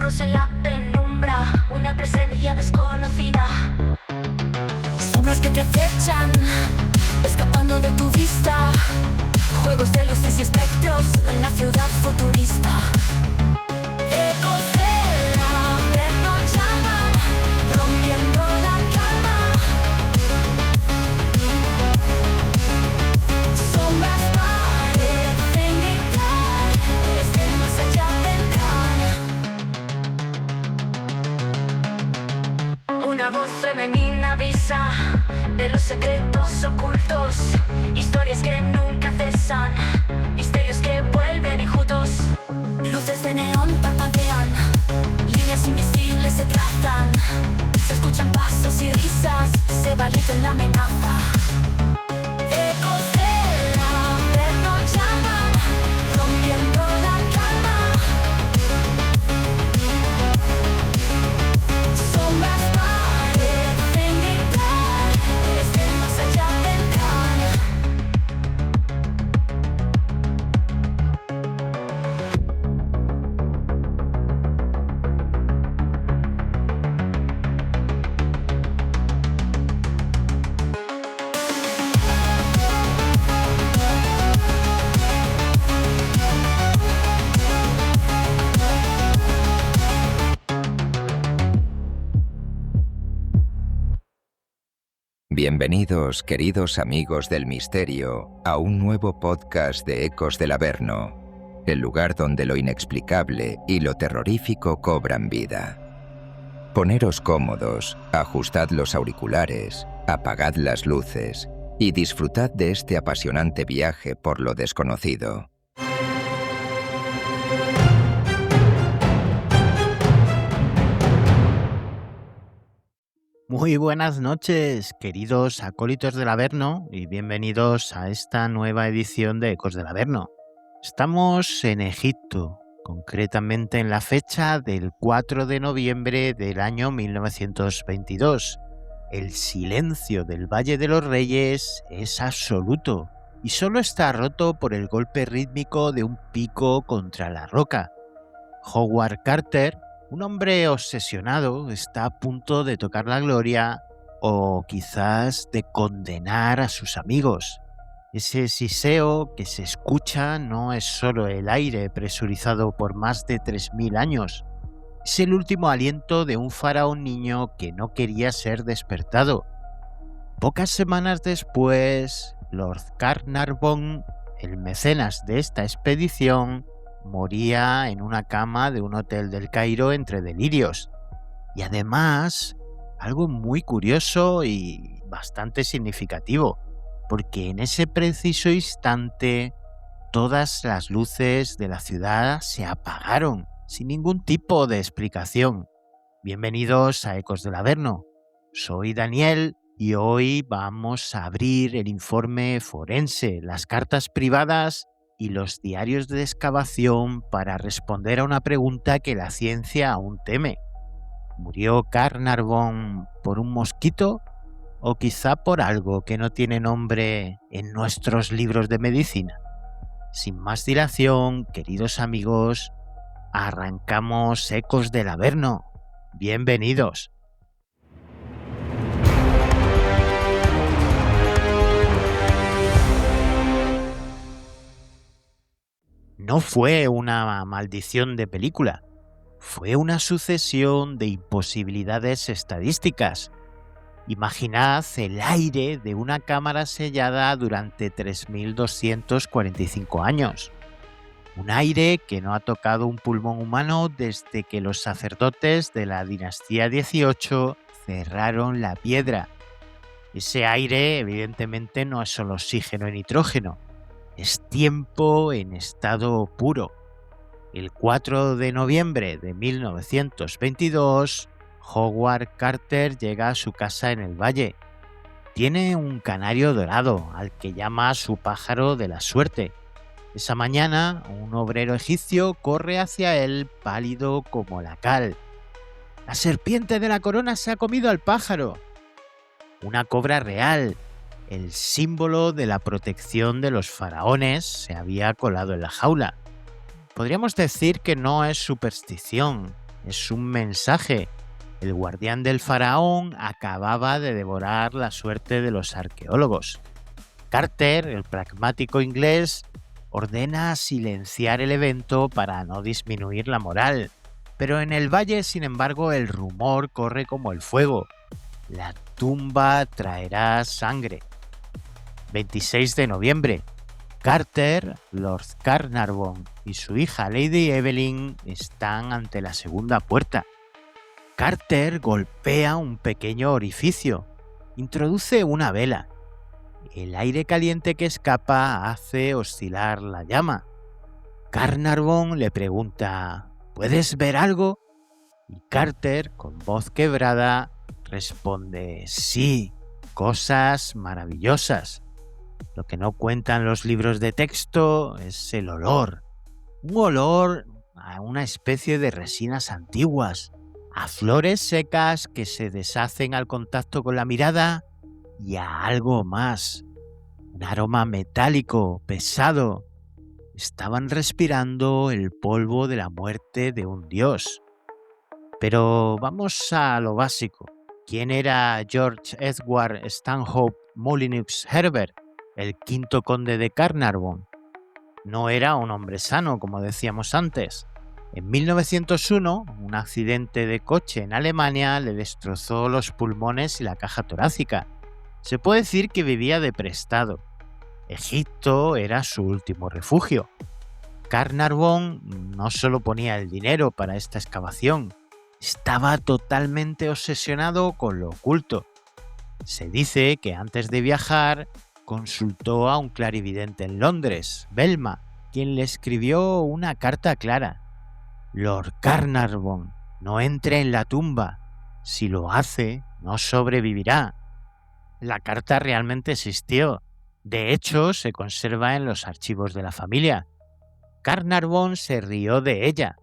susurros en la penumbra, una presencia desconocida. Sombras que te acechan, escapando de tu vista. Juegos de luces y espectros en la ciudad futurista. Ecos del averno llaman, rompiendo la calma. Sombras parecen gritar, desde más allá vendrán. Una voz femenina avisa de los secretos ocultos, historias que nunca cesan, misterios que vuelven enjutos. Luces de neón parpadean, líneas invisibles se trazan, se escuchan pasos y risas, se va en la amenaza. Ecos del averno llaman, rompiendo la calma. Sombras parecen gritar, desde más allá vendrán. Bienvenidos, queridos amigos del misterio, a un nuevo podcast de Ecos del Averno, el lugar donde lo inexplicable y lo terrorífico cobran vida. Poneros cómodos, ajustad los auriculares, apagad las luces y disfrutad de este apasionante viaje por lo desconocido. Muy buenas noches, queridos acólitos del Averno, y bienvenidos a esta nueva edición de Ecos del Averno. Estamos en Egipto, concretamente en la fecha del 4 de noviembre del año 1922. El silencio del Valle de los Reyes es absoluto y solo está roto por el golpe rítmico de un pico contra la roca. Howard Carter, un hombre obsesionado, está a punto de tocar la gloria o quizás de condenar a sus amigos. Ese siseo que se escucha no es solo el aire presurizado por más de 3000 años. Es el último aliento de un faraón niño que no quería ser despertado. Pocas semanas después, Lord Carnarvon, el mecenas de esta expedición, moría en una cama de un hotel del Cairo entre delirios. Y además, algo muy curioso y bastante significativo, porque en ese preciso instante todas las luces de la ciudad se apagaron, sin ningún tipo de explicación. Bienvenidos a Ecos del Averno. Soy Daniel y hoy vamos a abrir el informe forense, las cartas privadas y los diarios de excavación para responder a una pregunta que la ciencia aún teme. ¿Murió Carnarvon por un mosquito o quizá por algo que no tiene nombre en nuestros libros de medicina? Sin más dilación, queridos amigos, arrancamos Ecos del Averno. Bienvenidos. No fue una maldición de película, fue una sucesión de imposibilidades estadísticas. Imaginad el aire de una cámara sellada durante 3245 años. Un aire que no ha tocado un pulmón humano desde que los sacerdotes de la dinastía XVIII cerraron la piedra. Ese aire, evidentemente, no es solo oxígeno y nitrógeno. Es tiempo en estado puro. El 4 de noviembre de 1922, Howard Carter llega a su casa en el valle. Tiene un canario dorado, al que llama su pájaro de la suerte. Esa mañana, un obrero egipcio corre hacia él, pálido como la cal. ¡La serpiente de la corona se ha comido al pájaro! Una cobra real, el símbolo de la protección de los faraones, se había colado en la jaula. Podríamos decir que no es superstición, es un mensaje. El guardián del faraón acababa de devorar la suerte de los arqueólogos. Carter, el pragmático inglés, ordena silenciar el evento para no disminuir la moral. Pero en el valle, sin embargo, el rumor corre como el fuego. La tumba traerá sangre. 26 de noviembre. Carter, Lord Carnarvon y su hija Lady Evelyn están ante la segunda puerta. Carter golpea un pequeño orificio. Introduce una vela. El aire caliente que escapa hace oscilar la llama. Carnarvon le pregunta: ¿puedes ver algo? Y Carter, con voz quebrada, responde: sí, cosas maravillosas. Lo que no cuentan los libros de texto es el olor. Un olor a una especie de resinas antiguas, a flores secas que se deshacen al contacto con la mirada y a algo más. Un aroma metálico, pesado. Estaban respirando el polvo de la muerte de un dios. Pero vamos a lo básico. ¿Quién era George Edward Stanhope Molyneux Herbert, el quinto conde de Carnarvon? No era un hombre sano, como decíamos antes. En 1901, un accidente de coche en Alemania le destrozó los pulmones y la caja torácica. Se puede decir que vivía de prestado. Egipto era su último refugio. Carnarvon no solo ponía el dinero para esta excavación, estaba totalmente obsesionado con lo oculto. Se dice que antes de viajar consultó a un clarividente en Londres, Belma, quien le escribió una carta clara. Lord Carnarvon, no entre en la tumba. Si lo hace, no sobrevivirá. La carta realmente existió. De hecho, se conserva en los archivos de la familia. Carnarvon se rió de ella.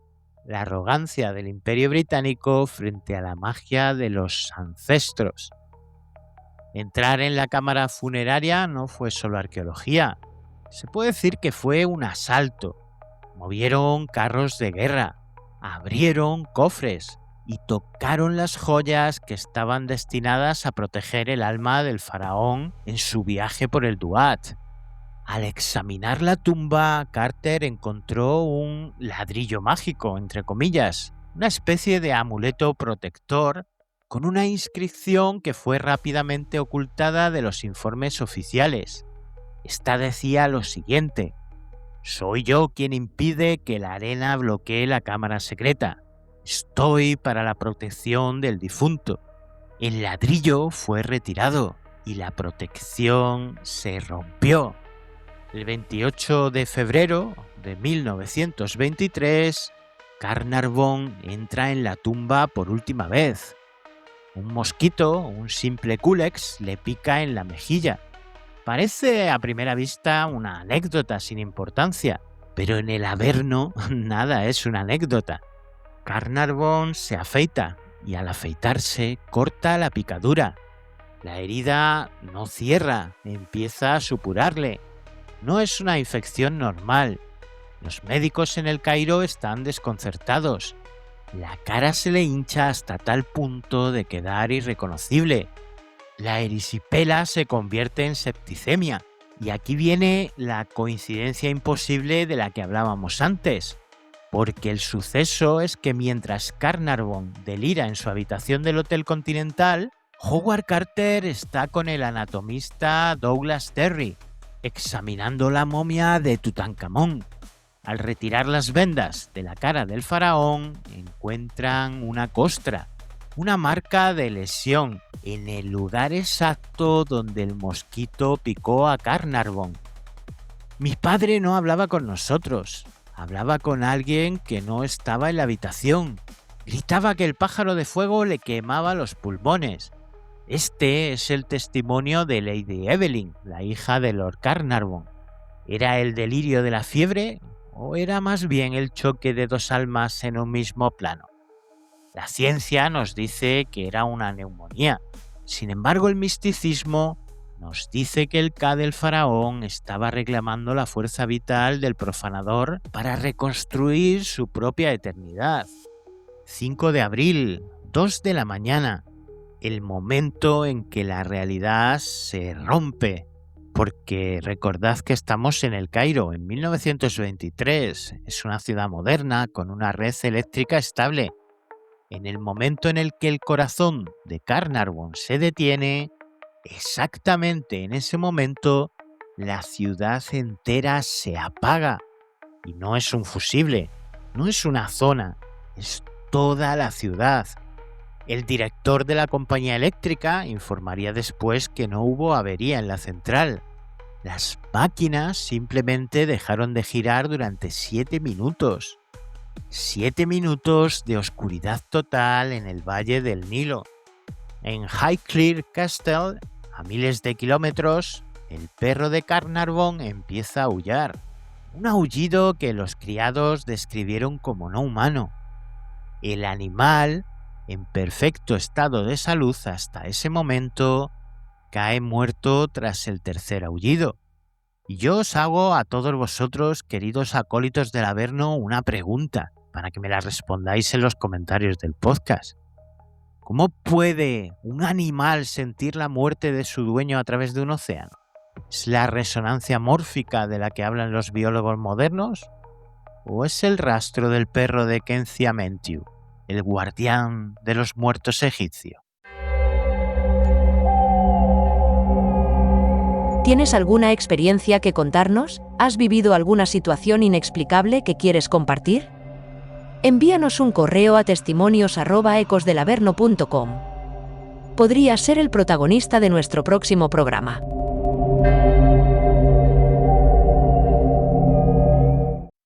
La arrogancia del Imperio Británico frente a la magia de los ancestros. Entrar en la cámara funeraria no fue solo arqueología. Se puede decir que fue un asalto. Movieron carros de guerra, abrieron cofres y tocaron las joyas que estaban destinadas a proteger el alma del faraón en su viaje por el Duat. Al examinar la tumba, Carter encontró un ladrillo mágico, entre comillas, una especie de amuleto protector con una inscripción que fue rápidamente ocultada de los informes oficiales. Esta decía lo siguiente: soy yo quien impide que la arena bloquee la cámara secreta. Estoy para la protección del difunto. El ladrillo fue retirado y la protección se rompió. El 28 de febrero de 1923, Carnarvon entra en la tumba por última vez. Un mosquito, un simple culex, le pica en la mejilla. Parece a primera vista una anécdota sin importancia, pero en el Averno nada es una anécdota. Carnarvon se afeita y al afeitarse corta la picadura. La herida no cierra, empieza a supurarle. No es una infección normal. Los médicos en el Cairo están desconcertados. La cara se le hincha hasta tal punto de quedar irreconocible. La erisipela se convierte en septicemia. Y aquí viene la coincidencia imposible de la que hablábamos antes. Porque el suceso es que mientras Carnarvon delira en su habitación del Hotel Continental, Howard Carter está con el anatomista Douglas Terry, examinando la momia de Tutankamón. Al retirar las vendas de la cara del faraón, encuentran una costra, una marca de lesión, en el lugar exacto donde el mosquito picó a Carnarvon. Mi padre no hablaba con nosotros, hablaba con alguien que no estaba en la habitación. Gritaba que el pájaro de fuego le quemaba los pulmones. Este es el testimonio de Lady Evelyn, la hija de Lord Carnarvon. ¿Era el delirio de la fiebre o era más bien el choque de dos almas en un mismo plano? La ciencia nos dice que era una neumonía. Sin embargo, el misticismo nos dice que el Ka del faraón estaba reclamando la fuerza vital del profanador para reconstruir su propia eternidad. 5 de abril, 2 de la mañana, el momento en que la realidad se rompe. Porque recordad que estamos en El Cairo, en 1923. Es una ciudad moderna con una red eléctrica estable. En el momento en el que el corazón de Carnarvon se detiene, exactamente en ese momento, la ciudad entera se apaga. Y no es un fusible, no es una zona, es toda la ciudad. El director de la compañía eléctrica informaría después que no hubo avería en la central. Las máquinas simplemente dejaron de girar durante 7 minutos. 7 minutos de oscuridad total en el Valle del Nilo. En Highclere Castle, a miles de kilómetros, el perro de Carnarvon empieza a aullar. Un aullido que los criados describieron como no humano. El animal, en perfecto estado de salud hasta ese momento, cae muerto tras el tercer aullido. Y yo os hago a todos vosotros, queridos acólitos del Averno, una pregunta para que me la respondáis en los comentarios del podcast. ¿Cómo puede un animal sentir la muerte de su dueño a través de un océano? ¿Es la resonancia mórfica de la que hablan los biólogos modernos? ¿O es el rastro del perro de Khenti-Amentiu, el guardián de los muertos egipcios? ¿Tienes alguna experiencia que contarnos? ¿Has vivido alguna situación inexplicable que quieres compartir? Envíanos un correo a testimonios@ecosdelaverno.com. Podrías ser el protagonista de nuestro próximo programa.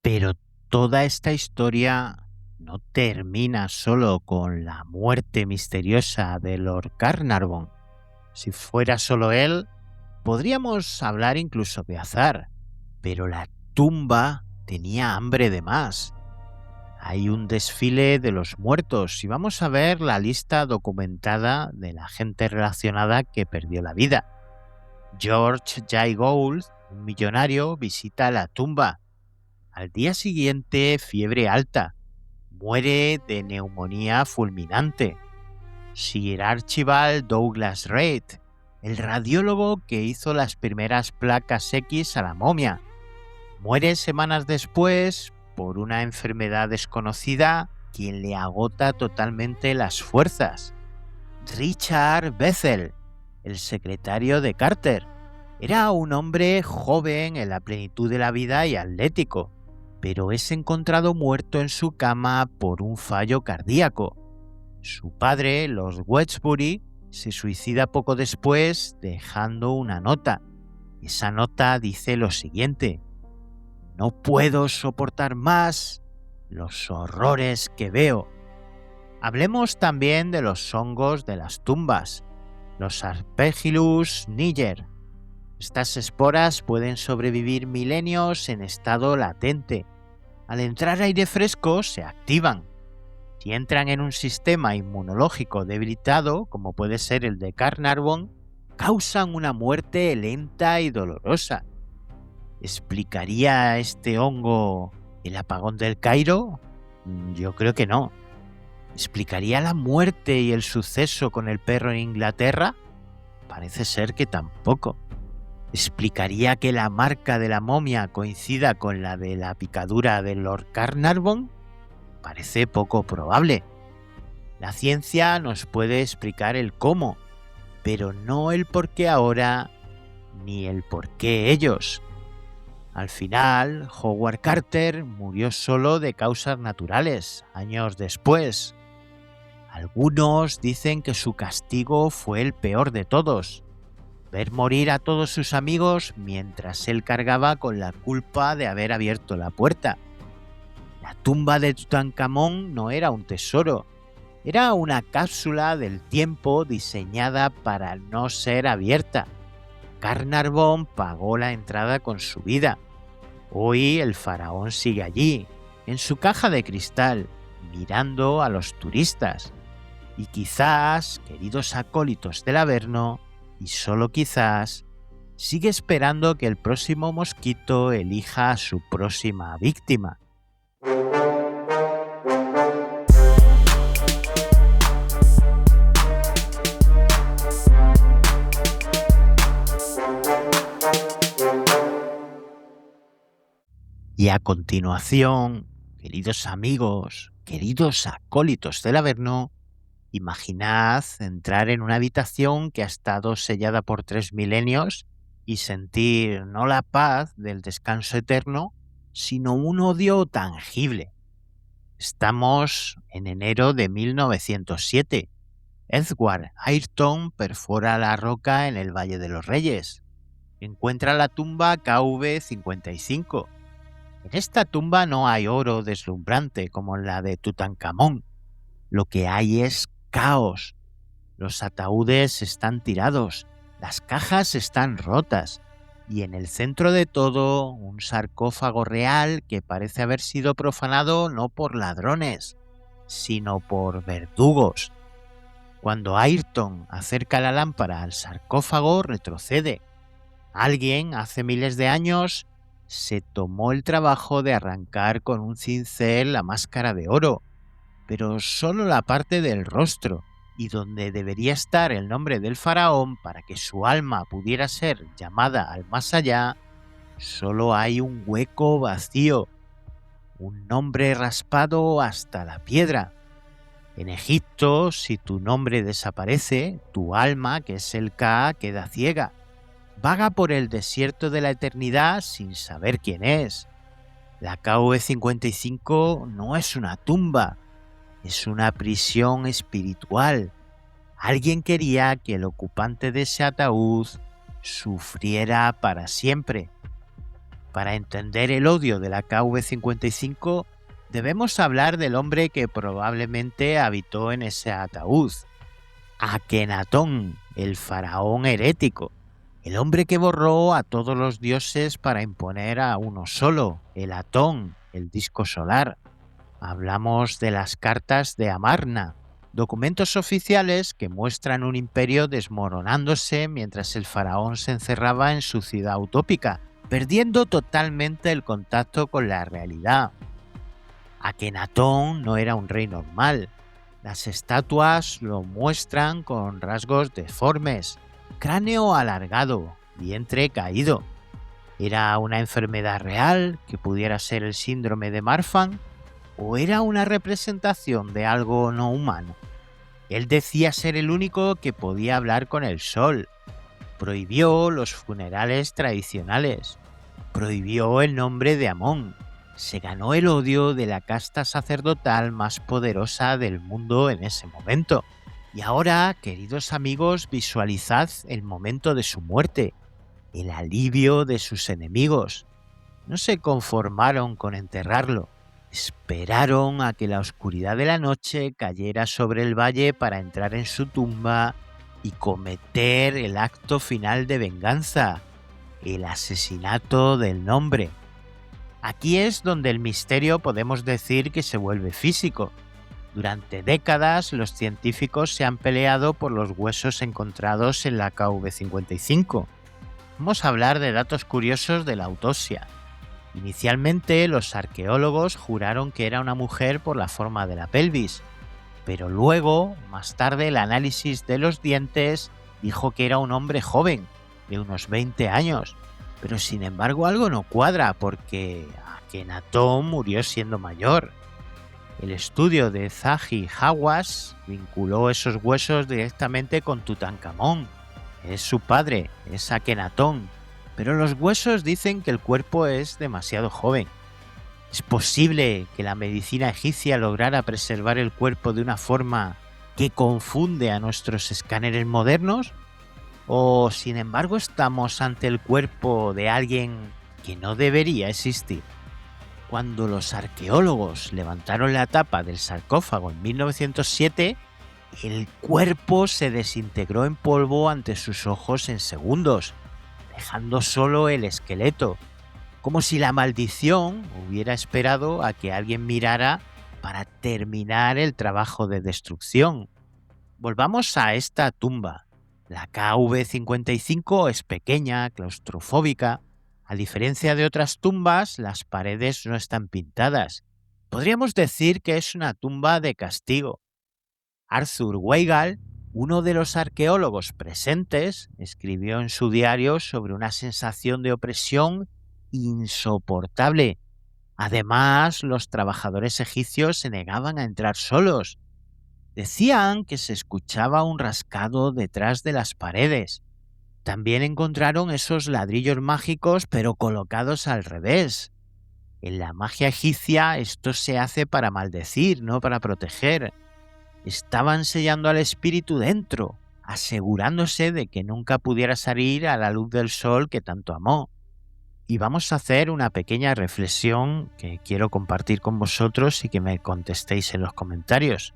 Pero toda esta historia no termina solo con la muerte misteriosa de Lord Carnarvon. Si fuera solo él, podríamos hablar incluso de azar, pero la tumba tenía hambre de más. Hay un desfile de los muertos y vamos a ver la lista documentada de la gente relacionada que perdió la vida. George Jay Gould, un millonario, visita la tumba. Al día siguiente, fiebre alta. Muere de neumonía fulminante. Sir Archibald Douglas Reid, el radiólogo que hizo las primeras placas X a la momia. Muere semanas después por una enfermedad desconocida que le agota totalmente las fuerzas. Richard Bethel, el secretario de Carter. Era un hombre joven en la plenitud de la vida y atlético, pero es encontrado muerto en su cama por un fallo cardíaco. Su padre, Lord Westbury, se suicida poco después dejando una nota. Esa nota dice lo siguiente: no puedo soportar más los horrores que veo. Hablemos también de los hongos de las tumbas, los Aspergillus niger. Estas esporas pueden sobrevivir milenios en estado latente. Al entrar aire fresco se activan. Si entran en un sistema inmunológico debilitado, como puede ser el de Carnarvon, causan una muerte lenta y dolorosa. ¿Explicaría este hongo el apagón del Cairo? Yo creo que no. ¿Explicaría la muerte y el suceso con el perro en Inglaterra? Parece ser que tampoco. ¿Explicaría que la marca de la momia coincida con la de la picadura de Lord Carnarvon? Parece poco probable. La ciencia nos puede explicar el cómo, pero no el por qué ahora, ni el por qué ellos. Al final, Howard Carter murió solo de causas naturales, años después. Algunos dicen que su castigo fue el peor de todos: ver morir a todos sus amigos mientras él cargaba con la culpa de haber abierto la puerta. La tumba de Tutankamón no era un tesoro, era una cápsula del tiempo diseñada para no ser abierta. Carnarvon pagó la entrada con su vida. Hoy el faraón sigue allí, en su caja de cristal, mirando a los turistas. Y quizás, queridos acólitos del Averno, y solo quizás, sigue esperando que el próximo mosquito elija a su próxima víctima. Y a continuación, queridos amigos, queridos acólitos del Averno, imaginad entrar en una habitación que ha estado sellada por 3 milenios y sentir no la paz del descanso eterno, sino un odio tangible. Estamos en enero de 1907. Edward Ayrton perfora la roca en el Valle de los Reyes. Encuentra la tumba KV-55. En esta tumba no hay oro deslumbrante como en la de Tutankamón. Lo que hay es caos. Los ataúdes están tirados, las cajas están rotas y en el centro de todo un sarcófago real que parece haber sido profanado no por ladrones, sino por verdugos. Cuando Ayrton acerca la lámpara al sarcófago, retrocede. Alguien, hace miles de años, se tomó el trabajo de arrancar con un cincel la máscara de oro, pero solo la parte del rostro, y donde debería estar el nombre del faraón para que su alma pudiera ser llamada al más allá, solo hay un hueco vacío, un nombre raspado hasta la piedra. En Egipto, si tu nombre desaparece, tu alma, que es el Ka, queda ciega. Vaga por el desierto de la eternidad sin saber quién es. La KV-55 no es una tumba, es una prisión espiritual. Alguien quería que el ocupante de ese ataúd sufriera para siempre. Para entender el odio de la KV-55, debemos hablar del hombre que probablemente habitó en ese ataúd. Akenatón, el faraón herético. El hombre que borró a todos los dioses para imponer a uno solo, el Atón, el disco solar. Hablamos de las cartas de Amarna, documentos oficiales que muestran un imperio desmoronándose mientras el faraón se encerraba en su ciudad utópica, perdiendo totalmente el contacto con la realidad. Akenatón no era un rey normal. Las estatuas lo muestran con rasgos deformes, cráneo alargado, vientre caído. ¿Era una enfermedad real que pudiera ser el síndrome de Marfan? ¿O era una representación de algo no humano? Él decía ser el único que podía hablar con el sol. Prohibió los funerales tradicionales. Prohibió el nombre de Amón. Se ganó el odio de la casta sacerdotal más poderosa del mundo en ese momento. Y ahora, queridos amigos, visualizad el momento de su muerte, el alivio de sus enemigos. No se conformaron con enterrarlo. Esperaron a que la oscuridad de la noche cayera sobre el valle para entrar en su tumba y cometer el acto final de venganza, el asesinato del nombre. Aquí es donde el misterio podemos decir que se vuelve físico. Durante décadas los científicos se han peleado por los huesos encontrados en la KV-55. Vamos a hablar de datos curiosos de la autopsia. Inicialmente los arqueólogos juraron que era una mujer por la forma de la pelvis, pero luego, más tarde, el análisis de los dientes dijo que era un hombre joven, de unos 20 años. Pero sin embargo algo no cuadra porque Akenatón murió siendo mayor. El estudio de Zahi Hawass vinculó esos huesos directamente con Tutankamón. Es su padre, es Akenatón. Pero los huesos dicen que el cuerpo es demasiado joven. ¿Es posible que la medicina egipcia lograra preservar el cuerpo de una forma que confunde a nuestros escáneres modernos? ¿O, sin embargo, estamos ante el cuerpo de alguien que no debería existir? Cuando los arqueólogos levantaron la tapa del sarcófago en 1907, el cuerpo se desintegró en polvo ante sus ojos en segundos, dejando solo el esqueleto, como si la maldición hubiera esperado a que alguien mirara para terminar el trabajo de destrucción. Volvamos a esta tumba. La KV-55 es pequeña, claustrofóbica. A diferencia de otras tumbas, las paredes no están pintadas. Podríamos decir que es una tumba de castigo. Arthur Weigall, uno de los arqueólogos presentes, escribió en su diario sobre una sensación de opresión insoportable Además, los trabajadores egipcios se negaban a entrar solos. Decían que se escuchaba un rascado detrás de las paredes. También encontraron esos ladrillos mágicos pero colocados al revés. En la magia egipcia esto se hace para maldecir, no para proteger. Estaban sellando al espíritu dentro, asegurándose de que nunca pudiera salir a la luz del sol que tanto amó. Y vamos a hacer una pequeña reflexión que quiero compartir con vosotros y que me contestéis en los comentarios.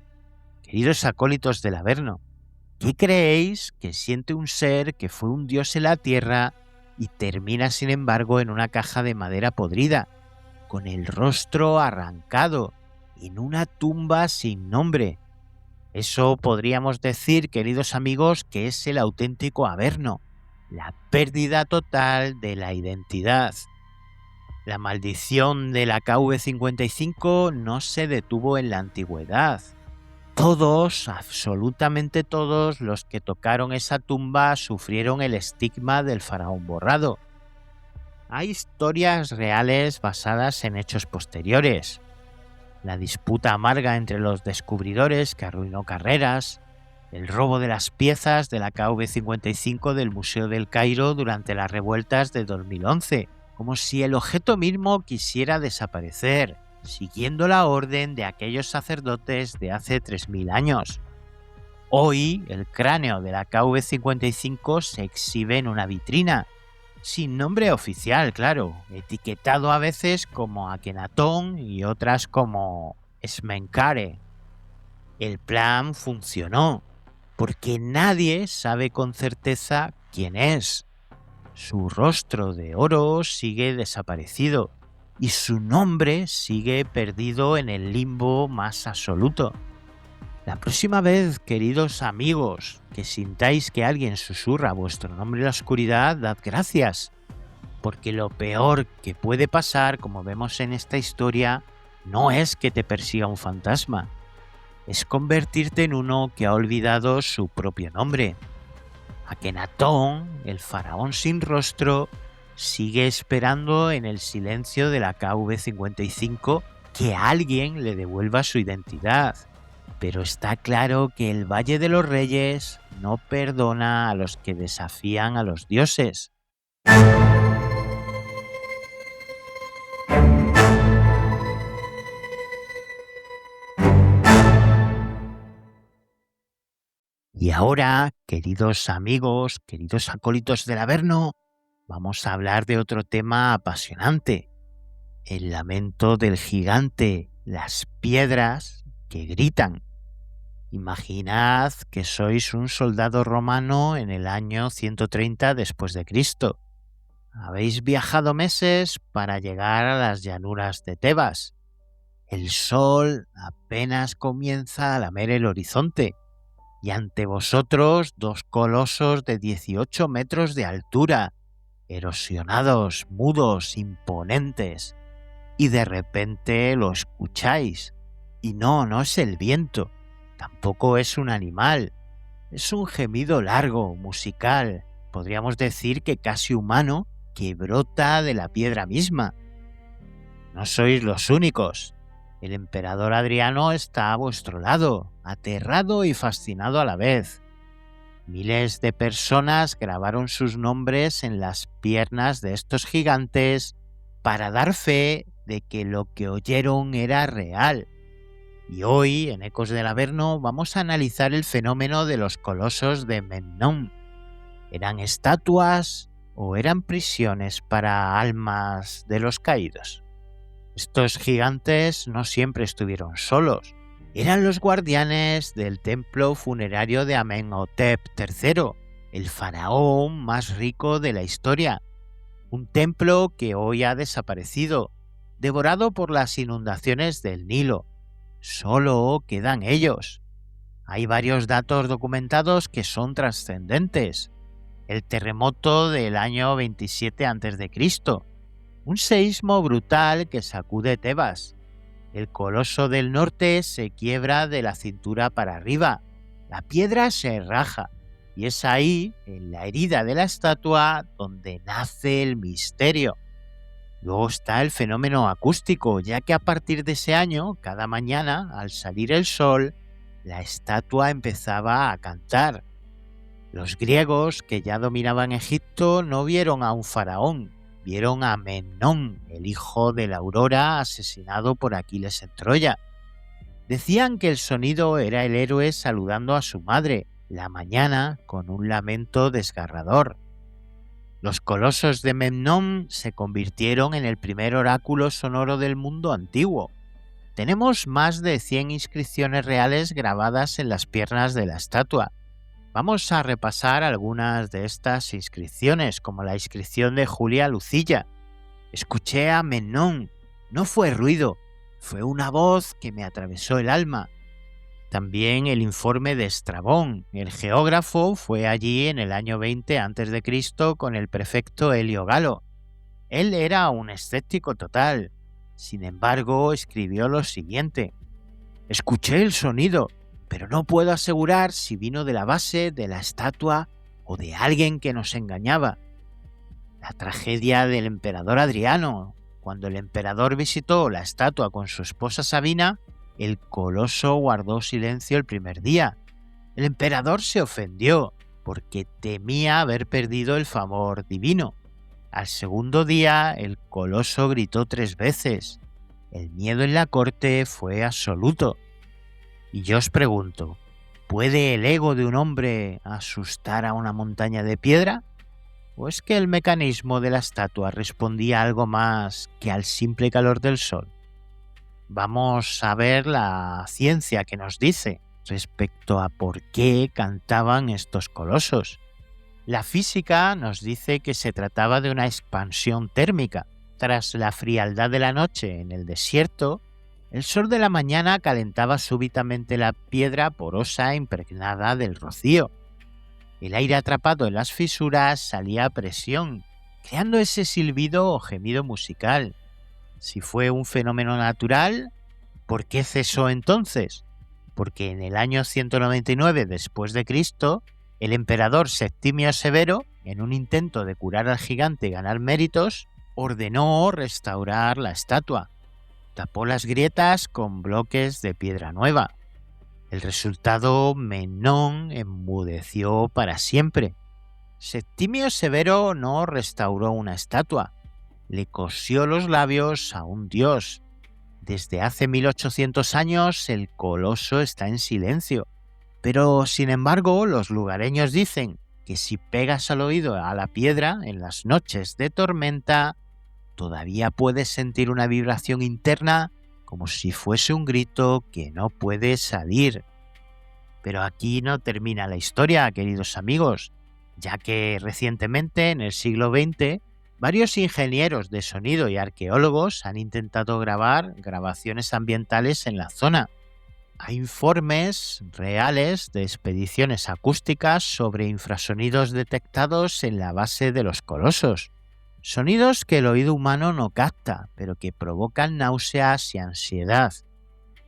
Queridos acólitos del Averno, ¿qué creéis que siente un ser que fue un dios en la tierra y termina sin embargo en una caja de madera podrida, con el rostro arrancado, en una tumba sin nombre? Eso podríamos decir, queridos amigos, que es el auténtico Averno, la pérdida total de la identidad. La maldición de la KV-55 no se detuvo en la antigüedad. Todos, absolutamente todos, los que tocaron esa tumba sufrieron el estigma del faraón borrado. Hay historias reales basadas en hechos posteriores. La disputa amarga entre los descubridores que arruinó carreras, el robo de las piezas de la KV-55 del Museo del Cairo durante las revueltas de 2011, como si el objeto mismo quisiera desaparecer, siguiendo la orden de aquellos sacerdotes de hace 3000 años. Hoy, el cráneo de la KV-55 se exhibe en una vitrina, sin nombre oficial, claro, etiquetado a veces como Akenatón y otras como Smenkhare. El plan funcionó, porque nadie sabe con certeza quién es. Su rostro de oro sigue desaparecido y su nombre sigue perdido en el limbo más absoluto. La próxima vez, queridos amigos, que sintáis que alguien susurra vuestro nombre en la oscuridad, dad gracias, porque lo peor que puede pasar, como vemos en esta historia, no es que te persiga un fantasma, es convertirte en uno que ha olvidado su propio nombre. Akenatón, el faraón sin rostro, sigue esperando en el silencio de la KV-55 que alguien le devuelva su identidad. Pero está claro que el Valle de los Reyes no perdona a los que desafían a los dioses. Y ahora, queridos amigos, queridos acólitos del Averno, vamos a hablar de otro tema apasionante: el lamento del gigante, las piedras que gritan. Imaginad que sois un soldado romano en el año 130 después de Cristo. Habéis viajado meses para llegar a las llanuras de Tebas. El sol apenas comienza a lamer el horizonte y ante vosotros dos colosos de 18 metros de altura, erosionados, mudos, imponentes. Y de repente lo escucháis. Y no es el viento. Tampoco es un animal, es un gemido largo, musical, podríamos decir que casi humano, que brota de la piedra misma. No sois los únicos. El emperador Adriano está a vuestro lado, aterrado y fascinado a la vez. Miles de personas grabaron sus nombres en las piernas de estos gigantes para dar fe de que lo que oyeron era real. Y hoy, en Ecos del Averno, vamos a analizar el fenómeno de los colosos de Memnón. ¿Eran estatuas o eran prisiones para almas de los caídos? Estos gigantes no siempre estuvieron solos. Eran los guardianes del templo funerario de Amenhotep III, el faraón más rico de la historia. Un templo que hoy ha desaparecido, devorado por las inundaciones del Nilo. Solo quedan ellos. Hay varios datos documentados que son trascendentes. El terremoto del año 27 a.C., un seísmo brutal que sacude Tebas. El coloso del norte se quiebra de la cintura para arriba. La piedra se raja. Y es ahí, en la herida de la estatua, donde nace el misterio. Luego está el fenómeno acústico, ya que a partir de ese año, cada mañana, al salir el sol, la estatua empezaba a cantar. Los griegos, que ya dominaban Egipto, no vieron a un faraón, vieron a Memnón, el hijo de la aurora asesinado por Aquiles en Troya. Decían que el sonido era el héroe saludando a su madre, la mañana, con un lamento desgarrador. Los colosos de Memnón se convirtieron en el primer oráculo sonoro del mundo antiguo. Tenemos más de 100 inscripciones reales grabadas en las piernas de la estatua. Vamos a repasar algunas de estas inscripciones, como la inscripción de Julia Lucilla. Escuché a Memnón, no fue ruido, fue una voz que me atravesó el alma. También el informe de Estrabón. El geógrafo fue allí en el año 20 a.C. con el prefecto Helio Galo. Él era un escéptico total. Sin embargo, escribió lo siguiente: escuché el sonido, pero no puedo asegurar si vino de la base, de la estatua o de alguien que nos engañaba. La tragedia del emperador Adriano. Cuando el emperador visitó la estatua con su esposa Sabina, el coloso guardó silencio el primer día. El emperador se ofendió porque temía haber perdido el favor divino. Al segundo día, el coloso gritó 3 veces. El miedo en la corte fue absoluto. Y yo os pregunto, ¿puede el ego de un hombre asustar a una montaña de piedra? ¿O es que el mecanismo de la estatua respondía a algo más que al simple calor del sol? Vamos a ver la ciencia que nos dice respecto a por qué cantaban estos colosos. La física nos dice que se trataba de una expansión térmica. Tras la frialdad de la noche en el desierto, el sol de la mañana calentaba súbitamente la piedra porosa impregnada del rocío. El aire atrapado en las fisuras salía a presión, creando ese silbido o gemido musical. Si fue un fenómeno natural, ¿por qué cesó entonces? Porque en el año 199 después de Cristo, el emperador Septimio Severo, en un intento de curar al gigante y ganar méritos, ordenó restaurar la estatua. Tapó las grietas con bloques de piedra nueva. El resultado, Memnón enmudeció para siempre. Septimio Severo no restauró una estatua, le cosió los labios a un dios. Desde hace 1800 años el coloso está en silencio. Pero, sin embargo, los lugareños dicen que si pegas al oído a la piedra en las noches de tormenta, todavía puedes sentir una vibración interna como si fuese un grito que no puede salir. Pero aquí no termina la historia, queridos amigos, ya que recientemente, en el siglo XX, varios ingenieros de sonido y arqueólogos han intentado grabar grabaciones ambientales en la zona. Hay informes reales de expediciones acústicas sobre infrasonidos detectados en la base de los colosos. Sonidos que el oído humano no capta, pero que provocan náuseas y ansiedad.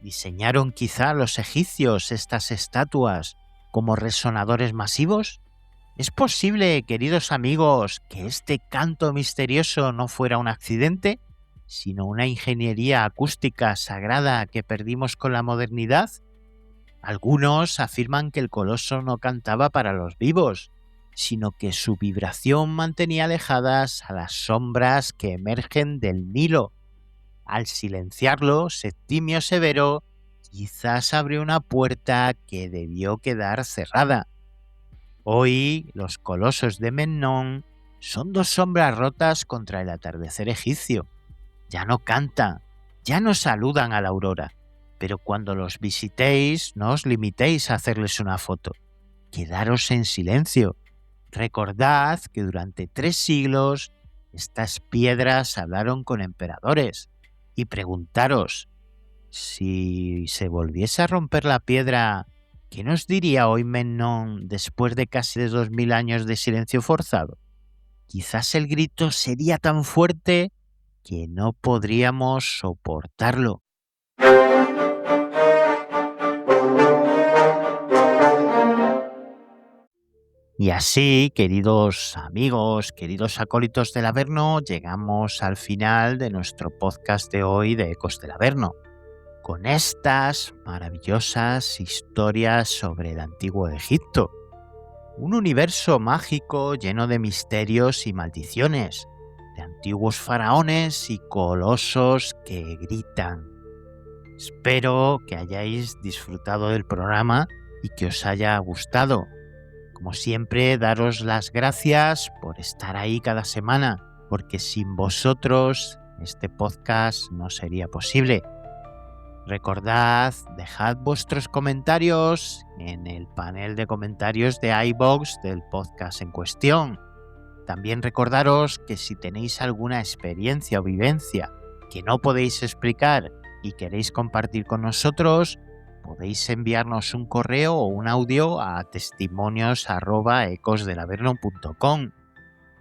¿Diseñaron quizá los egipcios estas estatuas como resonadores masivos? ¿Es posible, queridos amigos, que este canto misterioso no fuera un accidente, sino una ingeniería acústica sagrada que perdimos con la modernidad? Algunos afirman que el coloso no cantaba para los vivos, sino que su vibración mantenía alejadas a las sombras que emergen del Nilo. Al silenciarlo, Septimio Severo quizás abrió una puerta que debió quedar cerrada. Hoy, los colosos de Memnón son 2 sombras rotas contra el atardecer egipcio. Ya no cantan, ya no saludan a la aurora, pero cuando los visitéis, no os limitéis a hacerles una foto. Quedaros en silencio. Recordad que durante 3 siglos estas piedras hablaron con emperadores. Y preguntaros, si se volviese a romper la piedra, ¿qué nos diría hoy Memnón después de casi 2000 años de silencio forzado? Quizás el grito sería tan fuerte que no podríamos soportarlo. Y así, queridos amigos, queridos acólitos del Averno, llegamos al final de nuestro podcast de hoy de Ecos del Averno, con estas maravillosas historias sobre el antiguo Egipto. Un universo mágico lleno de misterios y maldiciones, de antiguos faraones y colosos que gritan. Espero que hayáis disfrutado del programa y que os haya gustado. Como siempre, daros las gracias por estar ahí cada semana, porque sin vosotros este podcast no sería posible. Recordad, dejad vuestros comentarios en el panel de comentarios de iVoox del podcast en cuestión. También recordaros que si tenéis alguna experiencia o vivencia que no podéis explicar y queréis compartir con nosotros, podéis enviarnos un correo o un audio a testimonios@ecosdelaverno.com.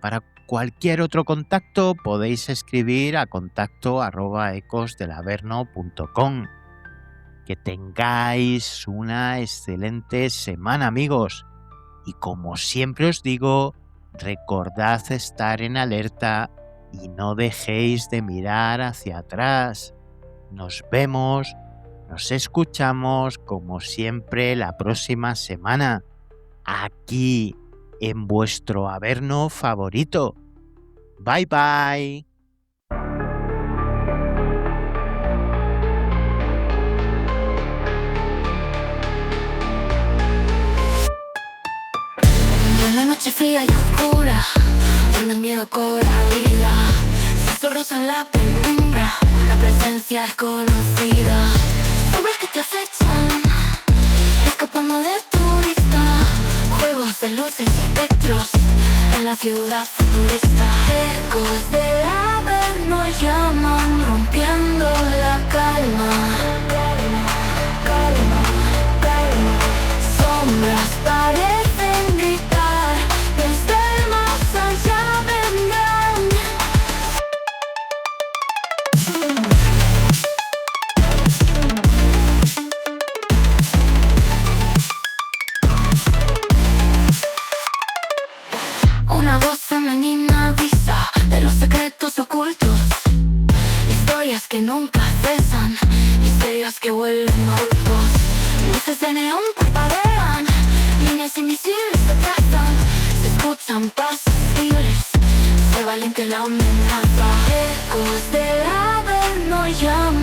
Para cualquier otro contacto podéis escribir a contacto@ecosdelaverno.com. Que tengáis una excelente semana, amigos. Y como siempre os digo, recordad estar en alerta y no dejéis de mirar hacia atrás. Nos vemos. Nos escuchamos, como siempre, la próxima semana, aquí, en vuestro Averno favorito. Bye, bye. En la noche fría y oscura, donde el miedo cobra vida, susurros en la penumbra, la presencia es conocida. Sombras que te acechan, escapando de tu vista, juegos de luces y espectros en la ciudad futurista. Ecos del Averno llaman, rompiendo la calma. Sombras parecen gritar, desde el más allá vendrán. Una voz femenina avisa de los secretos ocultos, historias que nunca cesan, misterios que vuelven ocultos. Luces de neón parpadean, líneas invisibles se trazan, se escuchan pasos libres, se valiente la amenaza. Ecos del Averno llaman.